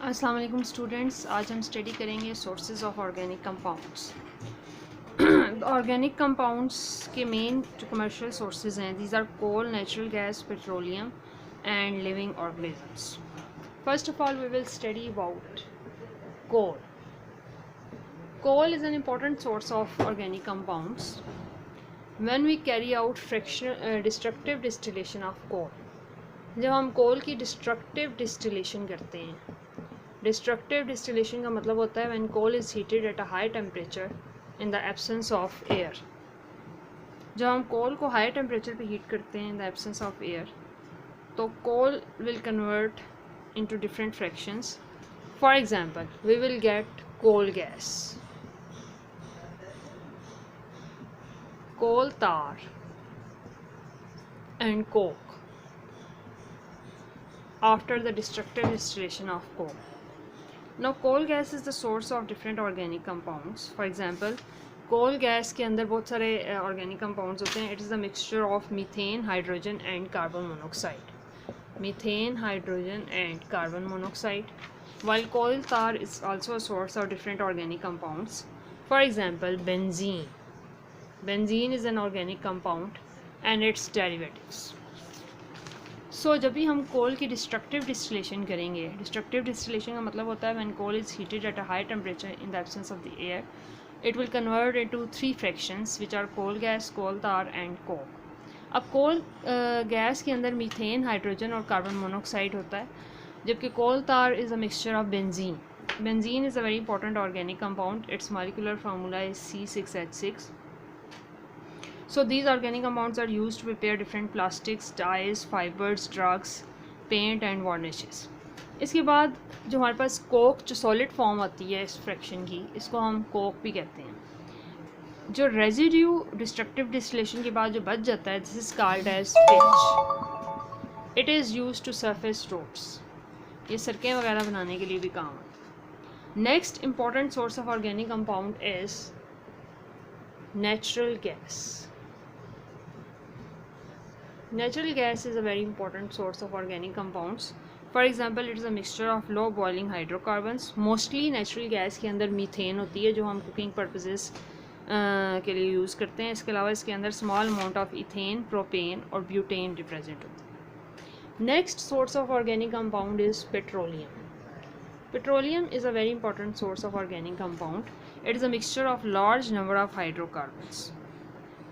अस्सलाम वालेकुम स्टूडेंट्स, आज हम स्टडी करेंगे sources of organic compounds. Organic compounds के मेन जो कमर्शियल सोर्सेज हैं, these are coal, natural gas, petroleum and living organisms. First of all we will study about coal. Coal is an important source of organic compounds. When we carry out destructive distillation of coal, जब हम coal की destructive distillation करते हैं, destructive distillation का मतलब होता है when coal is heated at a high temperature in the absence of air. जब हम कोल को हाई टेम्परेचर पे हीट करते हैं in the absence of air, तो coal will convert into different fractions. For example, we will get coal gas, coal tar and coke after the destructive distillation of coal. Now coal gas is the source of different organic compounds. For example, coal gas के अंदर बहुत सारे organic compounds होते हैं. It is a mixture of methane, hydrogen and carbon monoxide. Methane, hydrogen and carbon monoxide. While coal tar is also a source of different organic compounds. For example, benzene. Benzene is an organic compound and its derivatives. So जब भी हम coal की destructive distillation करेंगे, destructive distillation का मतलब होता है when coal is heated at a high temperature in the absence of the air, it will convert into 3 fractions which are coal gas, coal tar and coke. अब coal gas के अंदर methane, hydrogen और carbon monoxide होता है, जबकि coal tar is a mixture of benzene. Benzene is a very important organic compound. Its molecular formula is C6H6. So these organic compounds are used to prepare different plastics, dyes, fibers, drugs, paint and varnishes. इसके बाद जो हमारे पास Coke जो solid form आती है इस fraction की, इसको हम कोक भी कहते हैं। जो रेजिड्यू डिस्ट्रक्टिव डिस्टिलेशन के बाद जो बच जाता है, this is called as pitch. It is used to surface roads. ये सड़कें वगैरह बनाने के लिए भी काम आता है. Next important source of organic compound is natural gas. Natural gas is a very important source of organic compounds. For example, it is a mixture of low boiling hydrocarbons. Mostly natural gas के अंदर methane होती है जो हम cooking purposes के लिए use करते हैं. इसके अलावा इसके अंदर small amount of ethane, propane और ब्यूटेन रिप्रेजेंट होती है. Next source of organic compound is petroleum. Petroleum is a very important source of organic compound. It is a mixture of large number of hydrocarbons.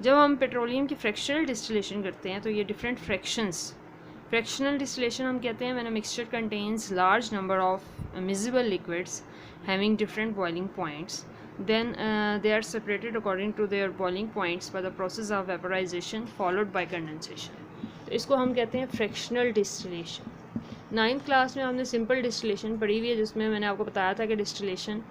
जब हम petroleum की fractional distillation करते हैं तो ये डिफरेंट फ्रैक्शनल डिस्टिलेशन हम कहते हैं when a mixture contains large number of miscible liquids having different boiling points, then they are separated according to their boiling points by the process of vaporisation followed by condensation. तो इसको हम कहते हैं fractional distillation. 9th class में हमने simple distillation पढ़ी हुई है, जिसमें मैंने आपको बताया था कि distillation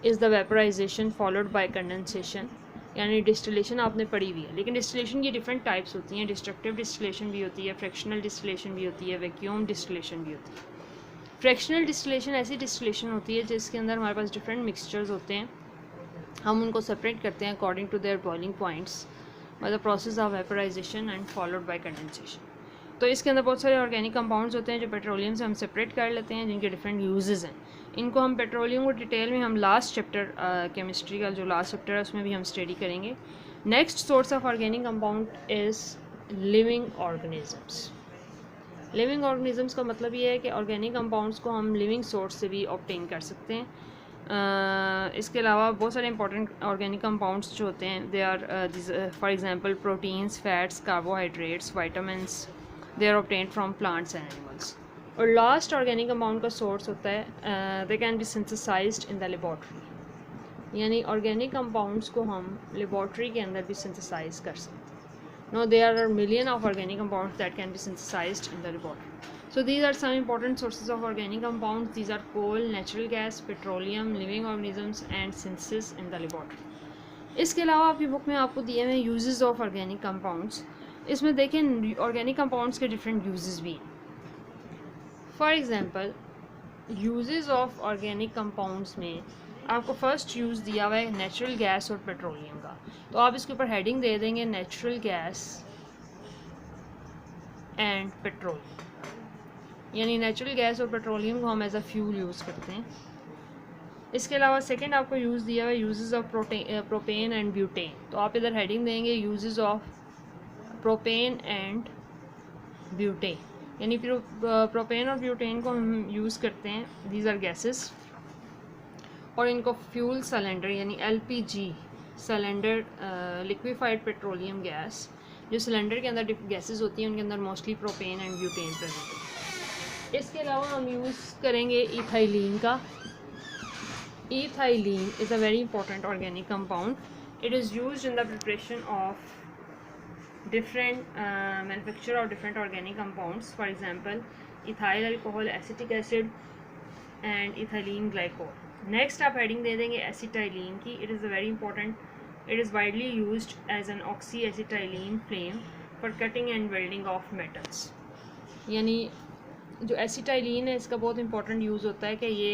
is the vaporisation followed by condensation, यानी डिस्टिलेशन आपने पढ़ी हुई है. लेकिन डिस्टिलेशन की डिफरेंट टाइप्स होती हैं. डिस्ट्रक्टिव डिस्टिलेशन भी होती है, फ्रैक्शनल डिस्टिलेशन भी होती है, वैक्यूम डिस्टिलेशन भी होती है. फ्रैक्शनल डिस्टिलेशन ऐसी डिस्टिलेशन होती है जिसके अंदर हमारे पास डिफरेंट मिक्सचर्स होते हैं. हम उनको सेपरेट करते हैं according to their boiling points by the process of vaporisation and followed by condensation. तो इसके अंदर बहुत सारे ऑर्गेनिक कंपाउंड्स होते हैं जो पेट्रोलियम से हम सेपरेट कर लेते हैं, जिनके डिफरेंट यूजेस हैं. इनको हम पेट्रोलियम को डिटेल में हम लास्ट चैप्टर केमिस्ट्री का जो लास्ट चैप्टर है उसमें भी हम स्टडी करेंगे. Next source of organic compound is living organisms. Living organisms का मतलब ये है कि ऑर्गेनिक कंपाउंड्स को हम लिविंग सोर्स से भी ऑब्टेन कर सकते हैं. इसके अलावा बहुत सारे इंपॉर्टेंट ऑर्गेनिक कंपाउंड्स जो होते हैं, they are for example proteins, fats, carbohydrates, vitamins, they are obtained from plants and animals. और लास्ट ऑर्गेनिक कंपाउंड का सोर्स होता है they can be synthesised in the laboratory. यानी ऑर्गेनिक कंपाउंड्स को हम लेबॉर्ट्री के अंदर भी सिंथेसाइज कर सकते हैं. No, there are million of organic compounds that can be synthesised in the laboratory. So these are some important sources of organic compounds. These are coal, natural gas, petroleum, living organisms and synthesis in the laboratory. इसके अलावा आपकी book में आपको दिए हुए uses of organic compounds. इसमें देखें organic compounds के डिफरेंट यूजेस भी हैं. For example, uses of organic compounds में आपको फर्स्ट यूज़ दिया हुआ है नेचुरल गैस और पेट्रोलियम का. तो आप इसके ऊपर हेडिंग दे देंगे नेचुरल गैस एंड पेट्रोलियम. यानी नेचुरल गैस और पेट्रोलियम को हम एज अ फ्यूल यूज़ करते हैं। इसके अलावा सेकंड आपको यूज़ दिया हुआ है uses of propane and butane. तो आप इधर हेडिंग देंगे uses of propane and butane, यानी फिर प्रोपेन और ब्यूटेन को हम यूज़ करते हैं, दीज आर गैसेस, और इनको फ्यूल सिलेंडर यानी LPG cylinder, liquefied petroleum gas, जो सिलेंडर के अंदर गैसेस होती हैं उनके अंदर mostly propane and butane present होती है। इसके अलावा हम यूज़ करेंगे इथाइलिन का। Ethylene is a very important organic compound. It is used in the preparation of different manufacture of different organic compounds. For example, ethyl alcohol, acetic acid, and ethylene glycol. Next आप heading दे देंगे acetylene की. It is a very important. It is widely used as an oxyacetylene flame for cutting and welding of metals. यानी जो acetylene है इसका बहुत important use होता है कि ये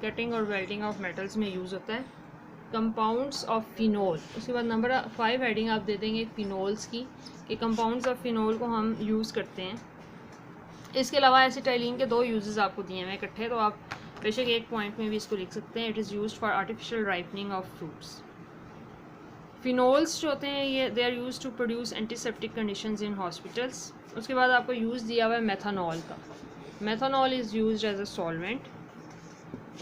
कटिंग और वेल्डिंग ऑफ मेटल्स में यूज़ होता है। कंपाउंड्स ऑफ फिनोल, उसके बाद नंबर 5 हेडिंग आप दे देंगे फिनोल्स की, कि कंपाउंड्स ऑफ फिनोल को हम यूज़ करते हैं। इसके अलावा एसिटाइलिन के 2 यूजेस आपको दिए हुए इकट्ठे, तो आप बेशक एक पॉइंट में भी इसको लिख सकते हैं। It is used for artificial ripening of fruits. Phenols जो होते हैं ये they are use to produce antiseptic conditions in hospitals. उसके बाद आपको यूज़ दिया हुआ है मेथानॉल का। Methanol is used as a solvent.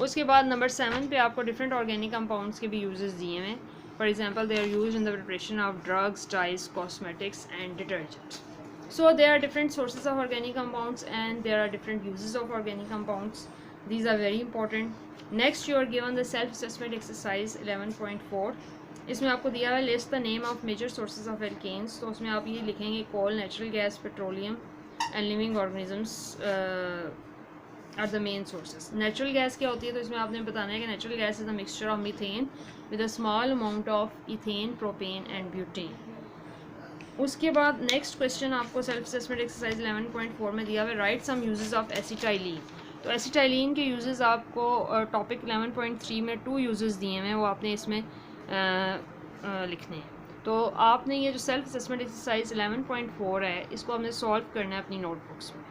उसके बाद नंबर 7 पे आपको डिफरेंट ऑर्गेनिक कंपाउंड्स के भी यूजेस दिए हैं। For example they are used in the preparation of drugs, dyes, cosmetics and detergents. So there are different sources of organic compounds and there are different uses of organic compounds. These are very important. Next you are given the self assessment exercise 11.4. इसमें आपको दिया हुआ है list the name of major sources of alkanes. तो उसमें आप ये लिखेंगे coal, natural gas, petroleum and living organisms are the main sources. Natural gas क्या होती है, तो इसमें आपने बताना है कि natural gas is a mixture of methane with a small amount of ethane, propane and butane. उसके बाद नेक्स्ट क्वेश्चन आपको सेल्फ असेसमेंट एक्सरसाइज 11.4 में दिया हुआ है write some uses of acetylene. तो एसिटाइलिन के यूजेस आपको टॉपिक 11.3 में 2 यूजेस दिए हैं, वो आपने इसमें लिखने हैं। तो आपने ये जो सेल्फ असेसमेंट एक्सरसाइज 11.4 है इसको आपने सॉल्व करना है अपनी नोटबुक्स में।